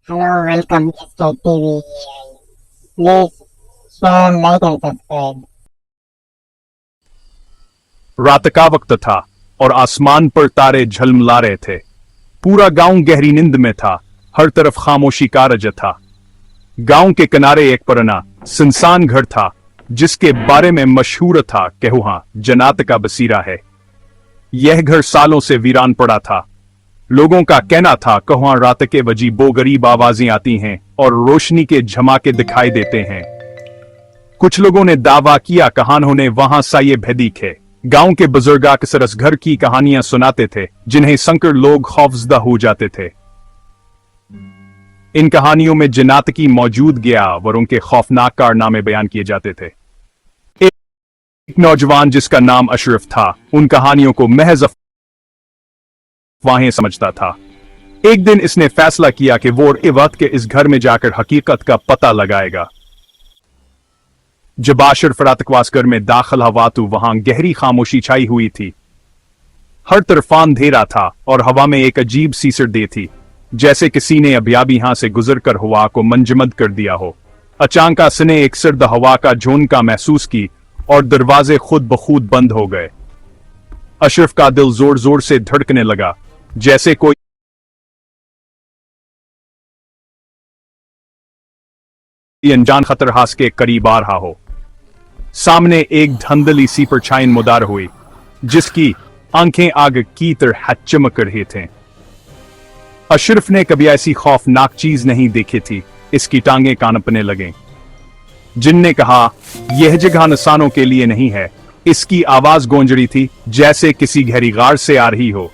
Hello, welcome to State TV. Please share, like and subscribe. रात का वक्त था और आसमान पर तारे झलमला रहे थे। पूरा गांव गहरी नींद में था। हर तरफ खामोशी का रज था। गांव के किनारे एक पुराना सुनसान घर था जिसके बारे में मशहूर था कि वहां जन्नत का बसीरा है। यह घर सालों से वीरान पड़ा था। लोगों का कहना था कि वहां रात के वजी बो गरीब आवाजें आती हैं और रोशनी के झमाके दिखाई देते हैं। कुछ लोगों ने दावा किया कि उन्होंने वहां साये भी देखे। गांव के बुजुर्ग अक्सर इस घर की कहानियां सुनाते थे जिन्हें सुनकर लोग खौफजदा हो जाते थे। इन कहानियों में जन्नत की मौजूदगी और उनके खौफनाक कारनामे बयान किए जाते थे। एक नौजवान जिसका नाम अशरफ था उन कहानियों को महज अफवाहें समझता था। एक दिन इसने फैसला किया कि वो इस वक्त के इस घर में जाकर हकीकत का पता लगाएगा। जब अशरफ रातकवास घर में दाखिल हुआ तो वहां गहरी खामोशी छाई हुई थी। हर तरफ अंधेरा था और हवा में एक अजीब सी सर्दी थी, जैसे किसी ने अभी यहां से गुजरकर हवा को मंजमद कर दिया हो। अचानक उसने एक सर्द हवा का झोंका महसूस की और दरवाजे खुद ब खुद बंद हो गए। अशरफ का दिल जोर जोर से धड़कने लगा, जैसे कोई अनजान खतर हास के करीब आ रहा हो। सामने एक धंधली सी परछाई मुदार हुई जिसकी आंखें आग की तरह चमक रही थीं। अशरफ ने कभी ऐसी खौफनाक चीज नहीं देखी थी। इसकी टांगें कांपने लगें। जिन ने कहा यह जगह इंसानों के लिए नहीं है। इसकी आवाज गूंज रही थी जैसे किसी गहरी गार से आ रही हो।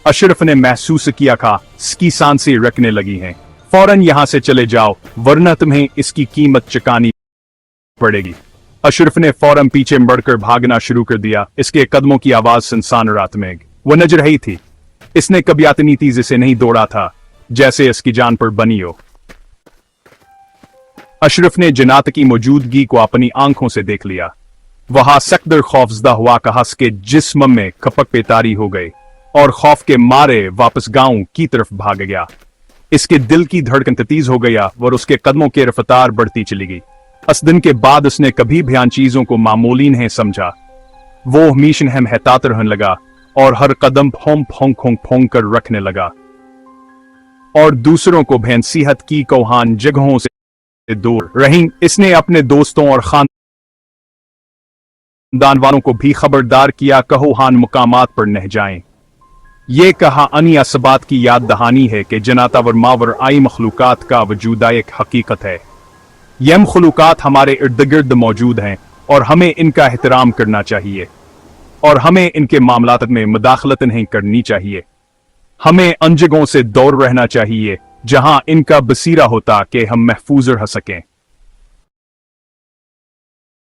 अशरफ ने महसूस किया था इसकी सांसें रखने लगी हैं। फौरन यहां से चले जाओ वरना तुम्हें इसकी कीमत चुकानी पड़ेगी। अशरफ ने फौरन पीछे मुड़कर भागना शुरू कर दिया। इसके कदमों की आवाज सुनसान रात में वो नज रही थी। इसने कभी इतनी तेजी से नहीं दौड़ा था जैसे इसकी जान पर बनी हो। अशरफ ने जन्नत की मौजूदगी को अपनी आंखों से देख लिया। वहां सकदर खौफजदा हुआ का हंस के जिस्म में खपक पेतारी हो गई और खौफ के मारे वापस गांव की तरफ भाग गया। इसके दिल की धड़कन तेज हो गया और उसके कदमों की रफ्तार बढ़ती चली गई। इस दिन के बाद उसने कभी भी इन चीजों को मामूली नहीं समझा। वो हमेशा एहतियात रहने लगा और हर कदम फोंक कर रखने लगा और दूसरों को भी नसीहत की कौहान जगहों से दूर रही। इसने अपने दोस्तों और खानदान वालों को भी खबरदार किया कहोहान मुकामात पर न जाएं। ये कहा अन्य असबात की याद दहानी है कि जन्नत और मावर आई मखलूकात का वजूद एक हकीकत है। यह मखलूकात हमारे इर्द गिर्द मौजूद हैं और हमें इनका एहतराम करना चाहिए और हमें इनके मामलात में मुदाखलत नहीं करनी चाहिए। हमें उन जगहों से दूर रहना चाहिए जहां इनका बसीरा होता कि हम महफूज रह सकें।